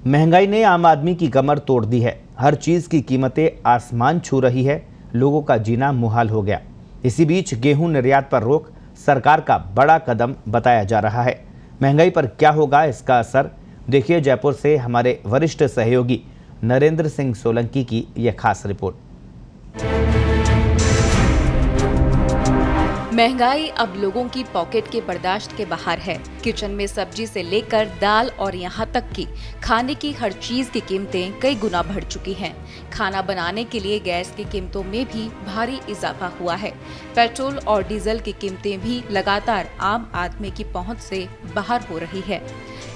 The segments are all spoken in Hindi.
महंगाई ने आम आदमी की कमर तोड़ दी है। हर चीज की कीमतें आसमान छू रही है। लोगों का जीना मुहाल हो गया। इसी बीच गेहूं निर्यात पर रोक सरकार का बड़ा कदम बताया जा रहा है। महंगाई पर क्या होगा इसका असर, देखिए जयपुर से हमारे वरिष्ठ सहयोगी नरेंद्र सिंह सोलंकी की यह खास रिपोर्ट। महंगाई अब लोगों की पॉकेट के बर्दाश्त के बाहर है। किचन में सब्जी से लेकर दाल और यहाँ तक कि खाने की हर चीज की कीमतें कई गुना बढ़ चुकी हैं। खाना बनाने के लिए गैस की कीमतों में भी भारी इजाफा हुआ है। पेट्रोल और डीजल की कीमतें भी लगातार आम आदमी की पहुंच से बाहर हो रही है।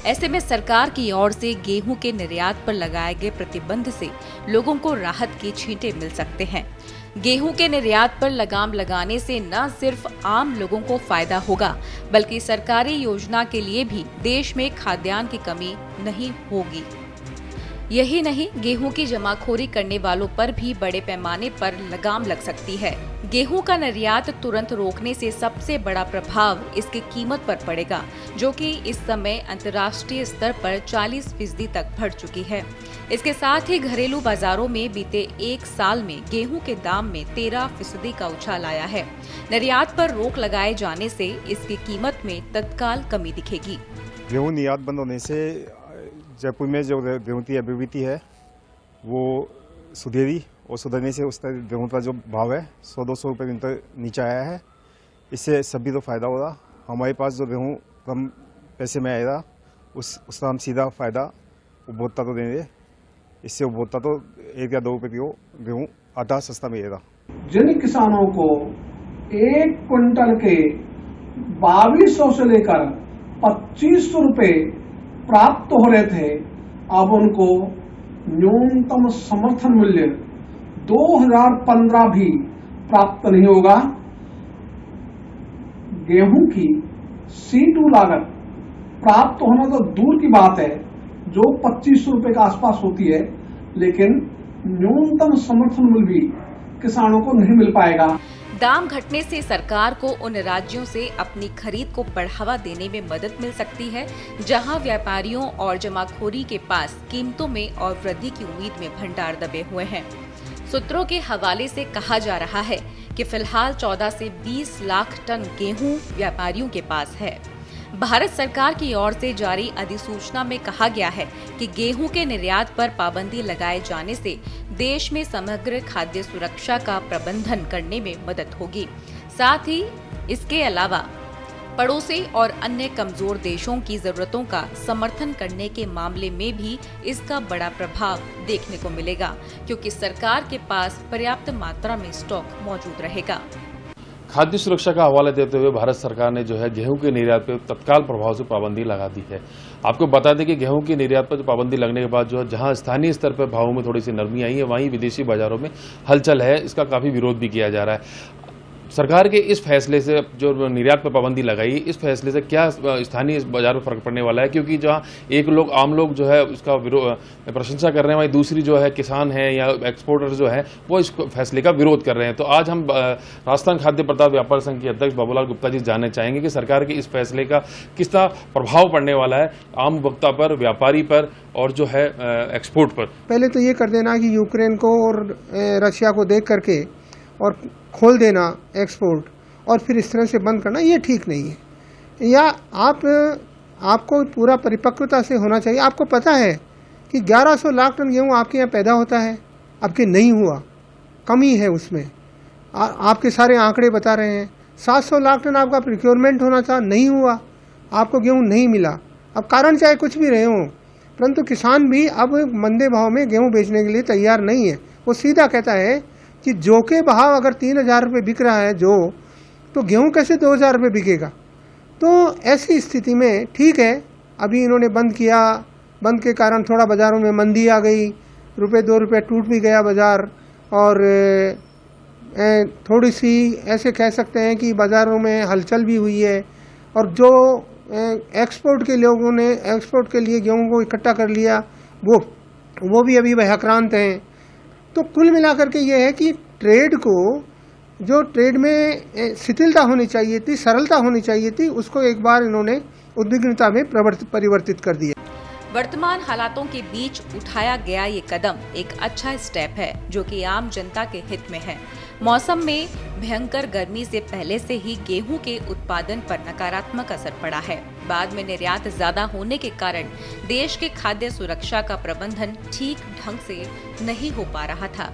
ऐसे में सरकार की ओर से गेहूं के निर्यात पर लगाए गए प्रतिबंध से लोगों को राहत की छींटे मिल सकते हैं। गेहूं के निर्यात पर लगाम लगाने से न सिर्फ आम लोगों को फायदा होगा, बल्कि सरकारी योजना के लिए भी देश में खाद्यान्न की कमी नहीं होगी। यही नहीं, गेहूं की जमाखोरी करने वालों पर भी बड़े पैमाने पर लगाम लग सकती है। गेहूं का निर्यात तुरंत रोकने से सबसे बड़ा प्रभाव इसकी कीमत पर पड़ेगा, जो कि इस समय अंतर्राष्ट्रीय स्तर पर 40% तक बढ़ चुकी है। इसके साथ ही घरेलू बाजारों में बीते एक साल में गेहूं के दाम में 13% का उछाल आया है। निर्यात पर रोक लगाए जाने से इसकी कीमत में तत्काल कमी दिखेगी। गेहूं निर्यात बंद होने से जयपुर में जो गेहूं की अभिवृद्धि है वो सुधेरी, और सुधरने से उसका गेहूं का जो भाव है 100-200 रुपये क्विंटल नीचे आया है। इससे सभी को फायदा होगा। हमारे पास जो गेहूं कम पैसे में आएगा उसका हम सीधा फायदा उपभोक्ता को देंगे। इससे उपभोक्ता तो 1 या 2 रुपये किलो गेहूं आधा सस्ता मिलेगा। जिन किसानों को 1 क्विंटल के 2200 से लेकर 2500 रुपये प्राप्त हो रहे थे, अब उनको न्यूनतम समर्थन मूल्य 2015 भी प्राप्त नहीं होगा। गेहूं की C2 लागत प्राप्त होना तो दूर की बात है, जो 2500 रुपये के आसपास होती है, लेकिन न्यूनतम समर्थन मूल्य भी किसानों को नहीं मिल पाएगा। दाम घटने से सरकार को उन राज्यों से अपनी खरीद को बढ़ावा देने में मदद मिल सकती है, जहां व्यापारियों और जमाखोरी के पास कीमतों में और वृद्धि की उम्मीद में भंडार दबे हुए हैं। सूत्रों के हवाले से कहा जा रहा है कि फिलहाल 14 से 20 लाख टन गेहूं व्यापारियों के पास है। भारत सरकार की ओर से जारी अधिसूचना में कहा गया है कि गेहूं के निर्यात पर पाबंदी लगाए जाने से देश में समग्र खाद्य सुरक्षा का प्रबंधन करने में मदद होगी। साथ ही इसके अलावा पड़ोसी और अन्य कमजोर देशों की जरूरतों का समर्थन करने के मामले में भी इसका बड़ा प्रभाव देखने को मिलेगा, क्योंकि सरकार के पास पर्याप्त मात्रा में स्टॉक मौजूद रहेगा। खाद्य सुरक्षा का हवाला देते हुए भारत सरकार ने जो है गेहूं के निर्यात पर तत्काल प्रभाव से पाबंदी लगा दी है। आपको बता दें कि गेहूं की निर्यात पर पाबंदी लगने के बाद जो है जहां स्थानीय स्तर पर भावों में थोड़ी सी नरमी आई है, वहीं विदेशी बाजारों में हलचल है। इसका काफी विरोध भी किया जा रहा है। सरकार के इस फैसले से, जो निर्यात पर पाबंदी लगाई, इस फैसले से क्या स्थानीय बाजार में फर्क पड़ने वाला है? क्योंकि जहां आम लोग जो है उसका प्रशंसा कर रहे हैं, वहीं दूसरी जो है किसान है या एक्सपोर्टर जो है वो इस फैसले का विरोध कर रहे हैं। तो आज हम राजस्थान खाद्य पदार्थ व्यापार संघ के अध्यक्ष बाबूलाल गुप्ता जी जानना चाहेंगे कि सरकार के इस फैसले का किस तरह प्रभाव पड़ने वाला है आम उपभोक्ता पर, व्यापारी पर और जो है एक्सपोर्ट पर। पहले तो ये कर देना कि यूक्रेन को और रशिया को देख करके और खोल देना एक्सपोर्ट, और फिर इस तरह से बंद करना, ये ठीक नहीं है। या आपको पूरा परिपक्वता से होना चाहिए। आपको पता है कि 1100 लाख टन गेहूँ आपके यहाँ पैदा होता है, आपके नहीं हुआ, कमी है उसमें। आपके सारे आंकड़े बता रहे हैं। 700 लाख टन आपका प्रिक्योरमेंट होना था, नहीं हुआ, आपको गेहूँ नहीं मिला। अब कारण चाहे कुछ भी रहे हों, परंतु किसान भी अब मंदे भाव में गेहूँ बेचने के लिए तैयार नहीं है। वो सीधा कहता है कि जो के भाव अगर 3000 रुपये बिक रहा है तो गेहूं कैसे 2000 रुपये बिकेगा। तो ऐसी स्थिति में ठीक है, अभी इन्होंने बंद किया, बंद के कारण थोड़ा बाज़ारों में मंदी आ गई, ₹2 रुपये टूट भी गया बाज़ार, और थोड़ी सी ऐसे कह सकते हैं कि बाज़ारों में हलचल भी हुई है। और जो एक्सपोर्ट के लोगों ने एक्सपोर्ट के लिए गेहूं को इकट्ठा कर लिया, वो भी अभी भयाक्रांत हैं। तो कुल मिलाकर के ये है कि ट्रेड को, जो ट्रेड में शिथिलता होनी चाहिए थी, सरलता होनी चाहिए थी, उसको एक बार इन्होंने उद्विग्नता में परिवर्तित कर दिया। वर्तमान हालातों के बीच उठाया गया ये कदम एक अच्छा स्टेप है जो कि आम जनता के हित में है। मौसम में भयंकर गर्मी से पहले से ही गेहूं के उत्पादन पर नकारात्मक असर पड़ा है। बाद में निर्यात ज्यादा होने के कारण देश के खाद्य सुरक्षा का प्रबंधन ठीक ढंग से नहीं हो पा रहा था।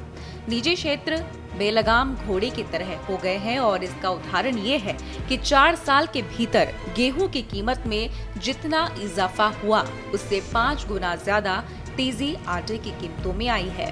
निजी क्षेत्र बेलगाम घोड़े की तरह हो गए हैं और इसका उदाहरण ये है कि 4 साल के भीतर गेहूं की कीमत में जितना इजाफा हुआ उससे 5 गुना ज्यादा तेजी आटे की कीमतों में आई है।